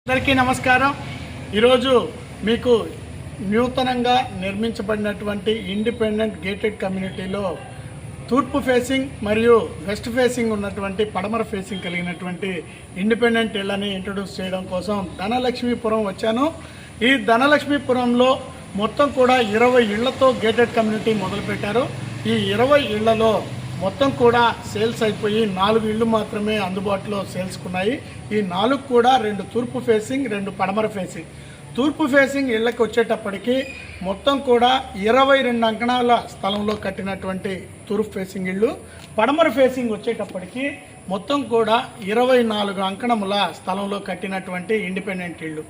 అందరికీ నమస్కారం. ఈరోజు మీకు నూతనంగా నిర్మించబడినటువంటి ఇండిపెండెంట్ గేటెడ్ కమ్యూనిటీలో తూర్పు ఫేసింగ్ మరియు వెస్ట్ ఫేసింగ్ ఉన్నటువంటి పడమర ఫేసింగ్ కలిగినటువంటి ఇండిపెండెంట్ ఇళ్ళని ఇంట్రొడ్యూస్ చేయడం కోసం ధనలక్ష్మీపురం వచ్చాను. ఈ ధనలక్ష్మీపురంలో మొత్తం కూడా 20 ఇళ్లతో గేటెడ్ కమ్యూనిటీ మొదలుపెట్టారు. ఈ 20 ఇళ్లలో మొత్తం కూడా సేల్స్ అయిపోయి 4 ఇళ్ళు మాత్రమే అందుబాటులో సేల్స్కున్నాయి. ఈ 4 కూడా 2 తూర్పు ఫేసింగ్, 2 పడమర ఫేసింగ్. తూర్పు ఫేసింగ్ ఇళ్ళకి వచ్చేటప్పటికి మొత్తం కూడా 22 అంకణాల స్థలంలో కట్టినటువంటి తూర్పు ఫేసింగ్ ఇళ్ళు. పడమర ఫేసింగ్ వచ్చేటప్పటికి మొత్తం కూడా 24 అంకణముల స్థలంలో కట్టినటువంటి ఇండిపెండెంట్ ఇళ్ళు.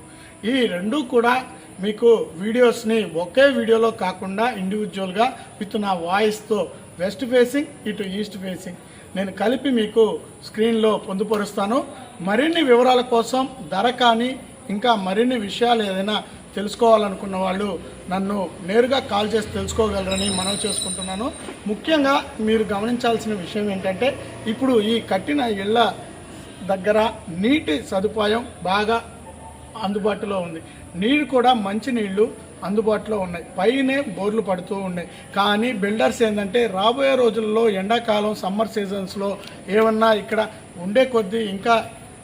ఈ రెండు కూడా మీకు వీడియోస్ని ఒకే వీడియోలో కాకుండా ఇండివిజువల్గా విత్ నా వాయిస్తో వెస్ట్ ఫేసింగ్ ఇటు ఈస్ట్ ఫేసింగ్ నేను కలిపి మీకు స్క్రీన్లో పొందుపరుస్తాను. మరిన్ని వివరాల కోసం ధర కానీ ఇంకా మరిన్ని విషయాలు ఏదైనా తెలుసుకోవాలనుకున్న వాళ్ళు నన్ను నేరుగా కాల్ చేసి తెలుసుకోగలరని మనవి చేసుకుంటున్నాను. ముఖ్యంగా మీరు గమనించాల్సిన విషయం ఏంటంటే ఇప్పుడు ఈ కట్టిన ఇళ్ళ దగ్గర నీటి సదుపాయం బాగా అందుబాటులో ఉంది. నీరు కూడా మంచి నీళ్లు అందుబాటులో ఉన్నాయి. పైనే బోర్లు పడుతూ ఉన్నాయి. కానీ బిల్డర్స్ ఏంటంటే రాబోయే రోజుల్లో ఎండాకాలం సమ్మర్ సీజన్స్లో ఏమన్నా ఇక్కడ ఉండే కొద్దీ ఇంకా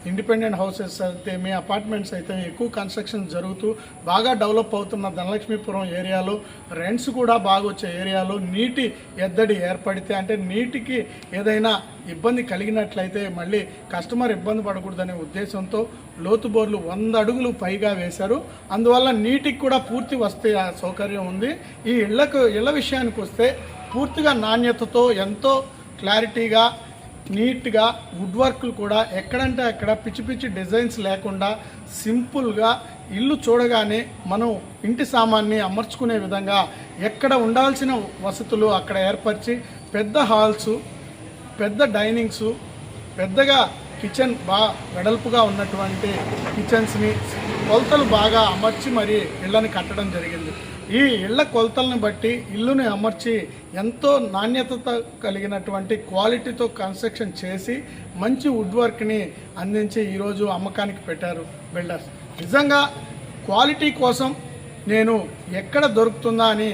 ఇండిపెండెంట్ హౌసెస్ అయితే మీ అపార్ట్మెంట్స్ అయితే ఎక్కువ కన్స్ట్రక్షన్ జరుగుతూ బాగా డెవలప్ అవుతున్న ధనలక్ష్మీపురం ఏరియాలో రెంట్స్ కూడా బాగా వచ్చే ఏరియాలో నీటి ఎద్దడి ఏర్పడితే అంటే నీటికి ఏదైనా ఇబ్బంది కలిగినట్లయితే మళ్ళీ కస్టమర్ ఇబ్బంది పడకూడదనే ఉద్దేశంతో లోతు బోర్లు 100 అడుగులు పైగా వేశారు. అందువల్ల నీటికి కూడా పూర్తి వస్తే సౌకర్యం ఉంది. ఈ ఇళ్ళ విషయానికి వస్తే పూర్తిగా నాణ్యతతో ఎంతో క్లారిటీగా నీట్గా వుడ్ వర్క్లు కూడా ఎక్కడంటే అక్కడ పిచ్చి పిచ్చి డిజైన్స్ లేకుండా సింపుల్గా ఇల్లు చూడగానే మనం ఇంటి సామాన్ని అమర్చుకునే విధంగా ఎక్కడ ఉండాల్సిన వసతులు అక్కడ ఏర్పరిచి పెద్ద హాల్సు, పెద్ద డైనింగ్సు, పెద్దగా కిచెన్ వెడల్పుగా ఉన్నటువంటి కిచెన్స్ని కొలతలు బాగా అమర్చి మరి ఇళ్ళని కట్టడం జరిగింది. ఈ ఇళ్ల కొలతలను బట్టి ఇల్లుని అమర్చి ఎంతో నాణ్యత కలిగినటువంటి క్వాలిటీతో కన్స్ట్రక్షన్ చేసి మంచి వుడ్ వర్క్ని అందించి ఈరోజు అమ్మకానికి పెట్టారు బిల్డర్స్. నిజంగా క్వాలిటీ కోసం నేను ఎక్కడ దొరుకుతుందా అని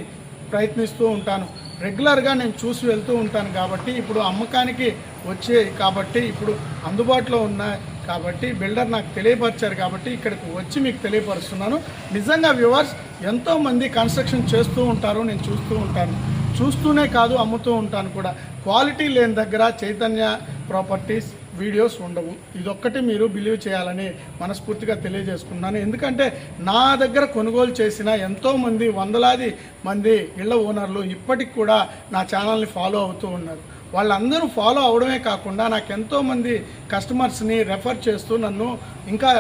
ప్రయత్నిస్తూ ఉంటాను. రెగ్యులర్గా నేను చూసి వెళ్తూ ఉంటాను కాబట్టి ఇప్పుడు అమ్మకానికి వచ్చాయి కాబట్టి ఇప్పుడు అందుబాటులో ఉన్నాయి కాబట్టి బిల్డర్ నాకు తెలియపరిచారు కాబట్టి ఇక్కడికి వచ్చి మీకు తెలియపరుస్తున్నాను. నిజంగా వ్యూవర్స్ ఎంతోమంది కన్స్ట్రక్షన్ చేస్తూ ఉంటారు, నేను చూస్తూ ఉంటాను. చూస్తూనే కాదు అమ్ముతూ ఉంటాను కూడా. క్వాలిటీ లేని దగ్గర చైతన్య ప్రాపర్టీస్ వీడియోస్ ఉండవు. ఇదొక్కటి మీరు బిలీవ్ చేయాలని మనస్ఫూర్తిగా తెలియజేసుకున్నాను. ఎందుకంటే నా దగ్గర కొనుగోలు చేసిన ఎంతోమంది వందలాది మంది ఇళ్ల ఓనర్లు ఇప్పటికి కూడా నా ఛానల్ని ఫాలో అవుతూ ఉన్నారు. వాళ్ళందరూ ఫాలో అవడమే కాకుండా నాకు ఎంతోమంది కస్టమర్స్ని రెఫర్ చేస్తూ నన్ను ఇంకా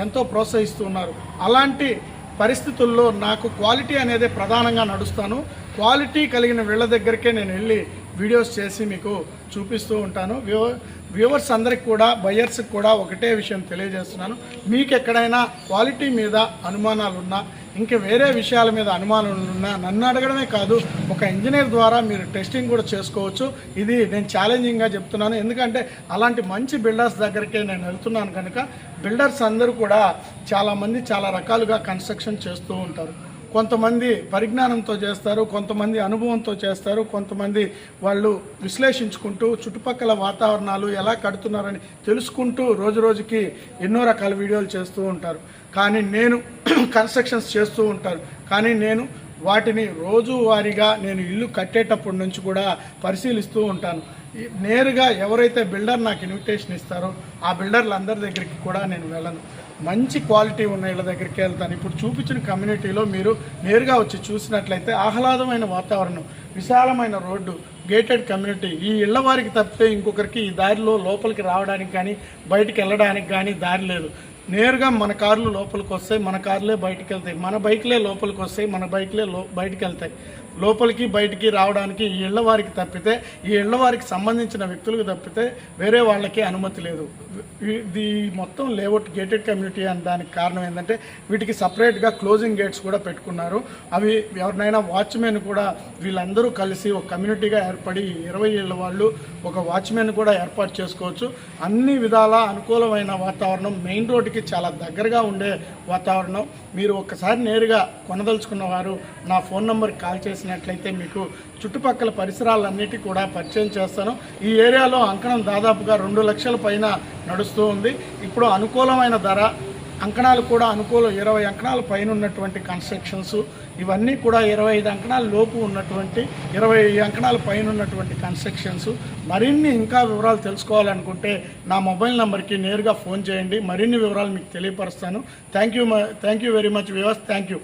ఎంతో ప్రోత్సహిస్తున్నారు. అలాంటి పరిస్థితుల్లో నాకు క్వాలిటీ అనేది ప్రధానంగా నడుస్తాను. క్వాలిటీ కలిగిన వీళ్ళ దగ్గరికే నేను వెళ్ళి వీడియోస్ చేసి మీకు చూపిస్తూ ఉంటాను. వ్యూవర్స్ అందరికి కూడా బయర్స్కి కూడా ఒకటే విషయం తెలియజేస్తున్నాను. మీకు ఎక్కడైనా క్వాలిటీ మీద అనుమానాలు ఉన్నా ఇంకా వేరే విషయాల మీద అనుమానాలు ఉన్నా నన్ను అడగడమే కాదు ఒక ఇంజనీర్ ద్వారా మీరు టెస్టింగ్ కూడా చేసుకోవచ్చు. ఇది నేను ఛాలెంజింగ్గా చెప్తున్నాను. ఎందుకంటే అలాంటి మంచి బిల్డర్స్ దగ్గరికే నేను వెళ్తున్నాను కనుక బిల్డర్స్ అందరూ కూడా చాలామంది చాలా రకాలుగా కన్స్ట్రక్షన్ చేస్తూ ఉంటారు. కొంతమంది పరిజ్ఞానంతో చేస్తారు, కొంతమంది అనుభవంతో చేస్తారు, కొంతమంది వాళ్ళు విశ్లేషించుకుంటూ చుట్టుపక్కల వాతావరణాలు ఎలా కడుతున్నారని తెలుసుకుంటూ రోజు రోజుకి ఎన్నో రకాల వీడియోలు చేస్తూ ఉంటారు. కానీ నేను కన్స్ట్రక్షన్స్ చేస్తూ ఉంటాను. కానీ నేను వాటిని రోజువారీగా నేను ఇల్లు కట్టేటప్పటి నుంచి కూడా పరిశీలిస్తూ ఉంటాను. నేరుగా ఎవరైతే బిల్డర్ నాకు ఇన్విటేషన్ ఇస్తారో ఆ బిల్డర్లందరి దగ్గరికి కూడా నేను వెళ్ళను. మంచి క్వాలిటీ ఉన్న ఇళ్ళ దగ్గరికి వెళ్తాను. ఇప్పుడు చూపించిన కమ్యూనిటీలో మీరు నేరుగా వచ్చి చూసినట్లయితే ఆహ్లాదమైన వాతావరణం, విశాలమైన రోడ్డు, గేటెడ్ కమ్యూనిటీ. ఈ ఇళ్ల వారికి తప్పితే ఇంకొకరికి ఈ దారిలో లోపలికి రావడానికి కానీ బయటికి వెళ్ళడానికి కానీ దారి లేదు. నేరుగా మన కార్లు లోపలికి వస్తాయి, మన కార్లే బయటికి వెళ్తాయి, మన బైక్లే లోపలికి వస్తాయి, మన బైక్లే బయటికి వెళ్తాయి. లోపలికి బయటికి రావడానికి ఈ ఇళ్ల వారికి తప్పితే ఈ ఇళ్ల వారికి సంబంధించిన వ్యక్తులకు తప్పితే వేరే వాళ్ళకి అనుమతి లేదు. ఇది మొత్తం లేఅవుట్ గేటెడ్ కమ్యూనిటీ అని దానికి కారణం ఏంటంటే వీటికి సపరేట్గా క్లోజింగ్ గేట్స్ కూడా పెట్టుకున్నారు. అవి ఎవరినైనా వాచ్మెన్ కూడా వీళ్ళందరూ కలిసి ఒక కమ్యూనిటీగా ఏర్పడి 20 ఏళ్ళ వాళ్ళు ఒక వాచ్మెన్ కూడా ఏర్పాటు చేసుకోవచ్చు. అన్ని విధాల అనుకూలమైన వాతావరణం, మెయిన్ రోడ్డుకి ప్రజలకి చాలా దగ్గరగా ఉండే వాతావరణం. మీరు ఒక్కసారి నేరుగా కొనదలుచుకున్న వారు నా ఫోన్ నెంబర్కి కాల్ చేసినట్లయితే మీకు చుట్టుపక్కల పరిసరాలన్నిటి కూడా పరిచయం చేస్తాను. ఈ ఏరియాలో అంకణం దాదాపుగా 2 లక్షల పైన నడుస్తూ ఉంది. ఇప్పుడు అనుకూలమైన ధర, అంకణాలు కూడా అనుకూలం 20 అంకణాల పైన ఉన్నటువంటి కన్స్ట్రక్షన్స్, ఇవన్నీ కూడా 25 అంకణాల లోపు ఉన్నటువంటి 20 అంకణాల పైన ఉన్నటువంటి కన్స్ట్రక్షన్స్. మరిన్ని ఇంకా వివరాలు తెలుసుకోవాలనుకుంటే నా మొబైల్ నెంబర్కి నేరుగా ఫోన్ చేయండి, మరిన్ని వివరాలు మీకు తెలియపరుస్తాను. Thank you very much viewers. Thank you.